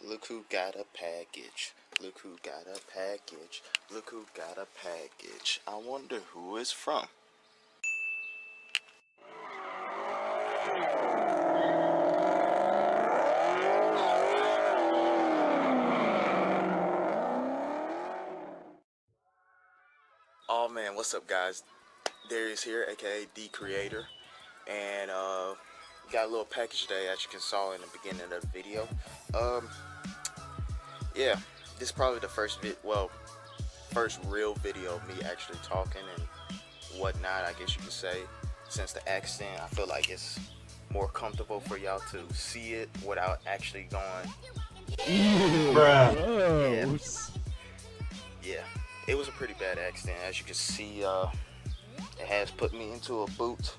Look who got a package. Look who got a package. Look who got a package. I wonder who it's from. Oh man, what's up guys? Darius here, aka D Creator, and got a little package today, as you can saw in the beginning of the video. Yeah, this is probably the first real video of me actually talking and whatnot, I guess you could say. Since the accident, I feel like it's more comfortable for y'all to see it without actually going. Bruh. Yeah. It was a pretty bad accident. As you can see, it has put me into a boot,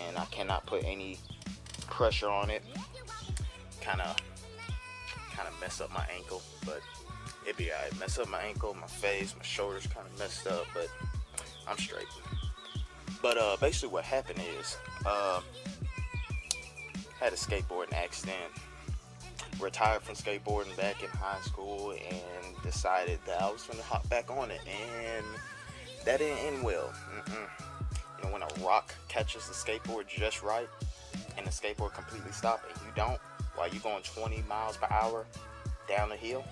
and I cannot put any pressure on it. Kind of mess up my ankle, but it'd be alright. Mess up my ankle, my face, my shoulders kind of messed up, but I'm straight. But basically what happened is, had a skateboarding accident. Retired from skateboarding back in high school and decided that I was going to hop back on it, and that didn't end well. You know, when a rock catches the skateboard just right and the skateboard completely stops and you don't, while you're going 20 miles per hour down the hill,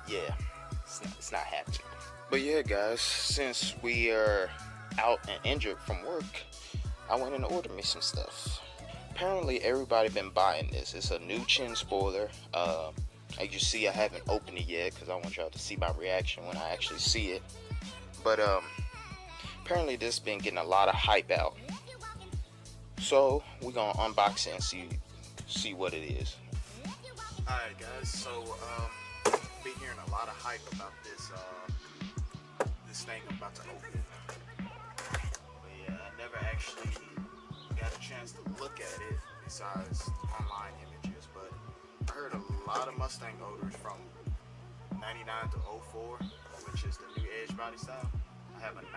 yeah, it's not happening. But yeah guys, since we are out and injured from work, I went and ordered me some stuff. Apparently everybody been buying this. It's a new chin spoiler. As you see, I haven't opened it yet because I want y'all to see my reaction when I actually see it. But apparently this been getting a lot of hype out. So we're gonna unbox it and see what it is. Alright guys, so been hearing a lot of hype about this this thing I'm about to open. But yeah, I never actually got a chance to look at it besides online images, but I heard a lot of Mustang odors from 99 to 04, which is the new edge body style. I have a 98.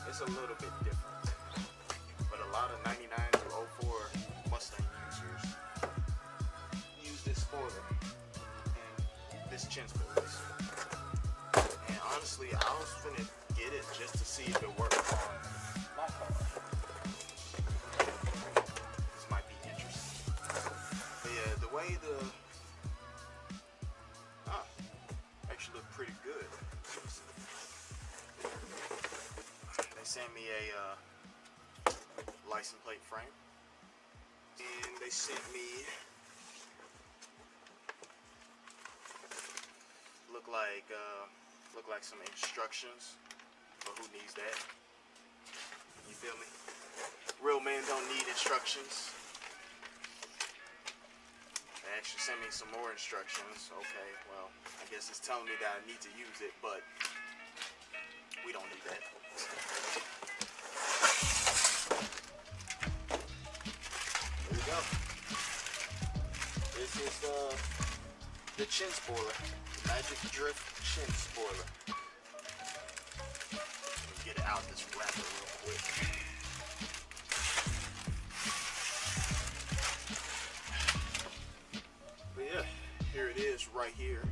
It's a little bit different, but a lot of 99 to 04 Mustang users use this spoiler and this chin spoiler. And honestly, I was finna get it just to see if it worked on my car. This might be interesting. But yeah, the way actually look pretty good. They sent me a license plate frame, and they sent me look like some instructions, but who needs that? You feel me? Real men don't need instructions. They actually sent me some more instructions. Okay, well, I guess it's telling me that I need to use it, but we don't need that. There we go. This is the chin spoiler. The Magic Drift chin spoiler. Get it out this wrapper real quick. But yeah, here it is right here.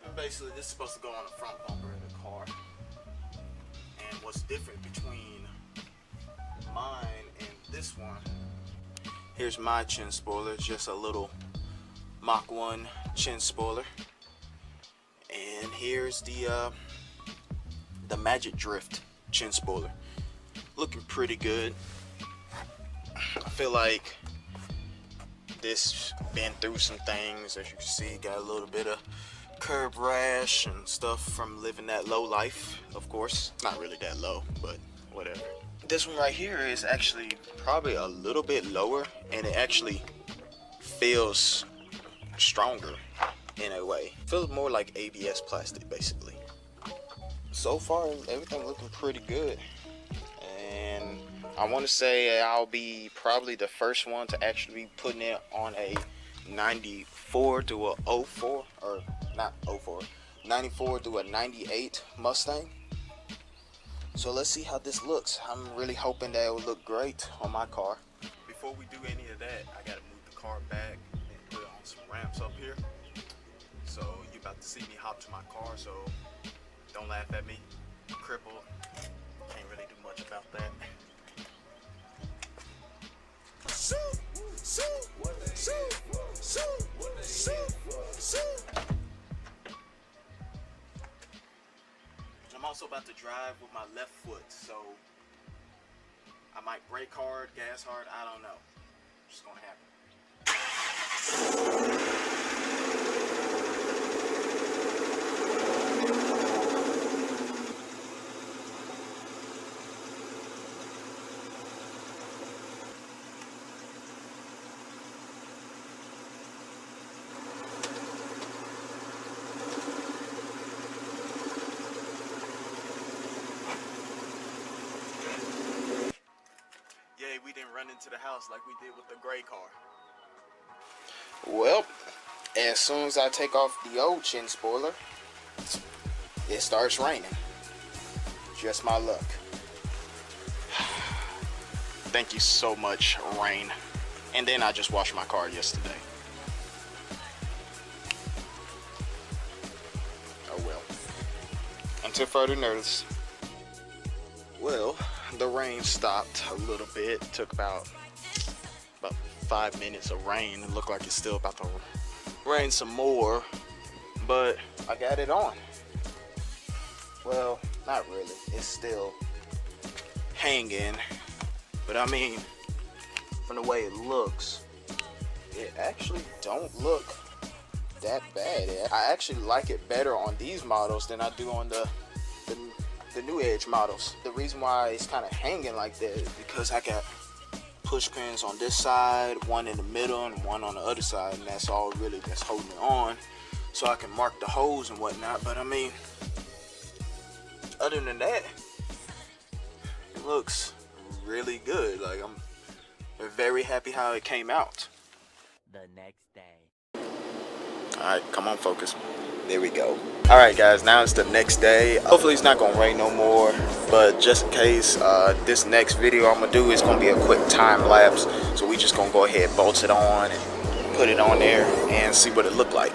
And basically this is supposed to go on the front bumper of the car. And what's different between mine and this one, here's my chin spoiler. It's just a little Mach 1 chin spoiler. And here's the Magic Drift chin spoiler. Looking pretty good. I feel like this been through some things. As you can see, got a little bit of curb rash and stuff from living that low life. Of course, not really that low, but whatever. This one right here is actually probably a little bit lower, and it actually feels stronger in a way. Feels more like ABS plastic basically. So far everything looking pretty good, and I want to say I'll be probably the first one to actually be putting it on a 94 to a 04, or not 04, 94 to a 98 Mustang. So let's see how this looks. I'm really hoping that it will look great on my car. Before we do any of that, I gotta move the car back to see me hop to my car, so don't laugh at me. I'm crippled. Can't really do much about that. I'm also about to drive with my left foot, so I might brake hard, gas hard, I don't know. It's just gonna happen. Yay, we didn't run into the house like we did with the gray car. Well, as soon as I take off the old chin spoiler, it starts raining. Just my luck. Thank you so much, rain. And then I just washed my car yesterday. Oh well. Until further notice. Well, the rain stopped a little bit. Took about 5 minutes of rain. It looked like it's still about to rain some more, but I got it on. Well, not really. It's still hanging, but I mean, from the way it looks, it actually don't look that bad. I actually like it better on these models than I do on the new Edge models. The reason why it's kind of hanging like that is because I got push pins on this side, one in the middle and one on the other side, and that's all really that's holding it on, so I can mark the holes and whatnot. But I mean, other than that, it looks really good. Like, I'm very happy how it came out. The next day. Alright, come on, focus. There we go. Alright guys, now it's the next day. Hopefully it's not gonna rain no more, but just in case, this next video I'm gonna do is gonna be a quick time lapse. So we just gonna go ahead and bolt it on and put it on there and see what it look like.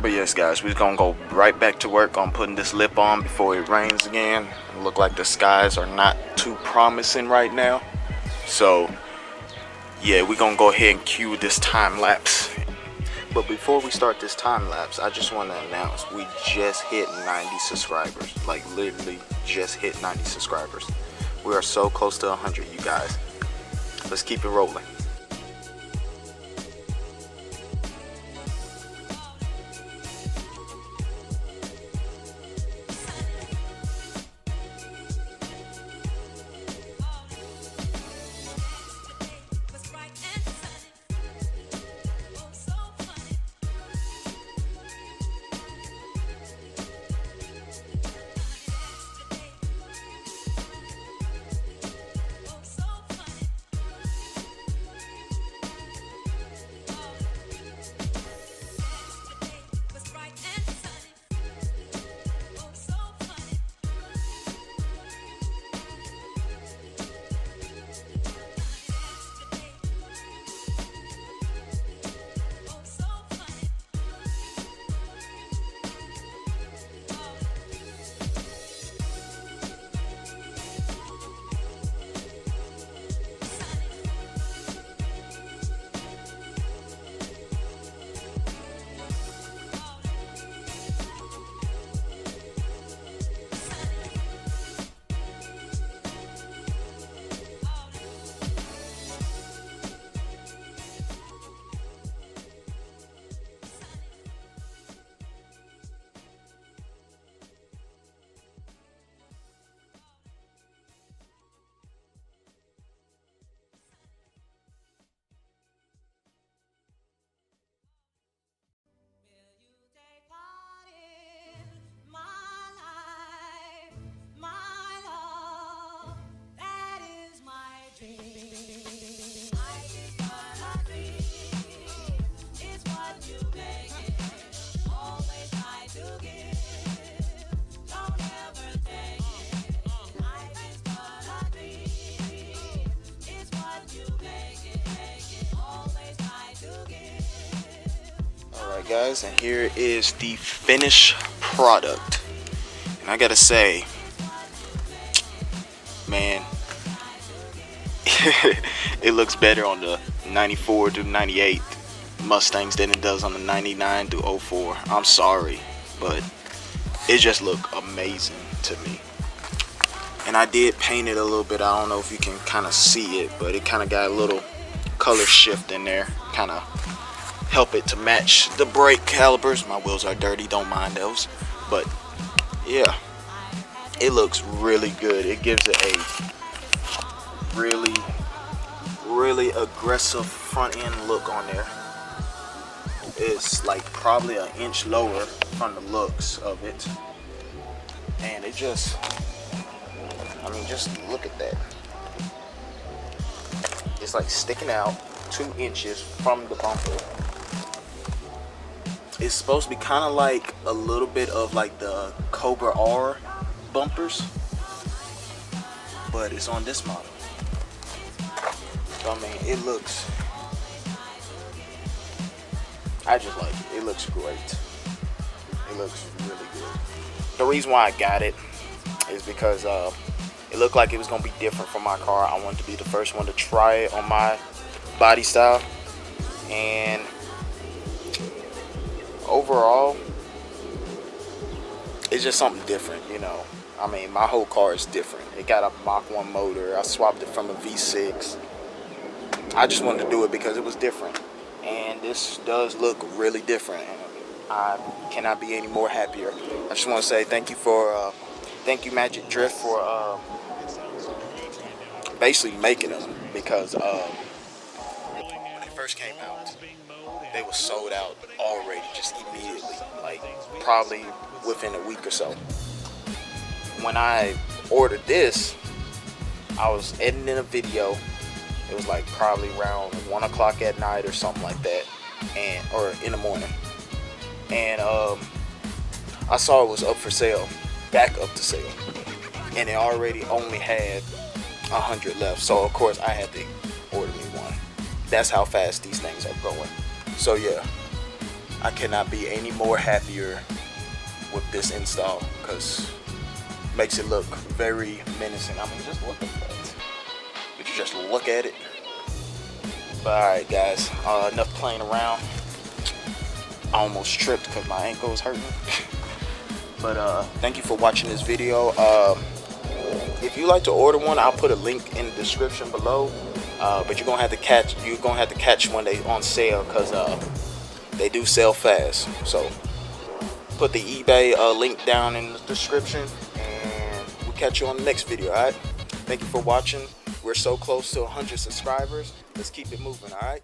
But yes guys, we're gonna go right back to work on putting this lip on before it rains again. It look like the skies are not too promising right now. So yeah, we're gonna go ahead and cue this time lapse. But before we start this time lapse, I just want to announce we just hit 90 subscribers. Like, literally just hit 90 subscribers. We are so close to 100, you guys. Let's keep it rolling. guys, and here is the finished product. And I gotta say, man, it looks better on the 94 to 98 Mustangs than it does on the 99 to 04. I'm sorry, but it just looked amazing to me. And I did paint it a little bit. I don't know if you can kind of see it, but it kind of got a little color shift in there, kind of help it to match the brake calipers. My wheels are dirty, don't mind those, but yeah, it looks really good. It gives it a really aggressive front end look on there. It's like probably an inch lower from the looks of it, and it just, I mean, just look at that. It's like sticking out 2 inches from the bumper. It's supposed to be kind of like a little bit of like the Cobra R bumpers, but it's on this model. So I mean, it looks, I just like it. It looks great. It looks really good. The reason why I got it is because it looked like it was gonna be different from my car. I wanted to be the first one to try it on my body style, and overall, it's just something different, you know. I mean, my whole car is different. It got a Mach 1 motor. I swapped it from a V6. I just wanted to do it because it was different, and this does look really different, and I cannot be any more happier. I just want to say thank you magicdrift for basically making them, because when they first came out, they were sold out already, just immediately, like probably within a week or so. When I ordered this, I was editing a video. It was like probably around 1 o'clock at night or something like that, or in the morning, and I saw it was up for sale, back up to sale, and it already only had 100 left. So of course I had to order me one. That's how fast these things are going. So yeah, I cannot be any more happier with this install, because it makes it look very menacing. I mean, just look at that. If you just look at it. But alright guys, enough playing around. I almost tripped because my ankle was hurting. But thank you for watching this video. If you like to order one, I'll put a link in the description below. But you're gonna have to catch when they on sale, because they do sell fast. So put the eBay link down in the description, and we'll catch you on the next video. Alright, thank you for watching. We're so close to 100 subscribers. Let's keep it moving. Alright.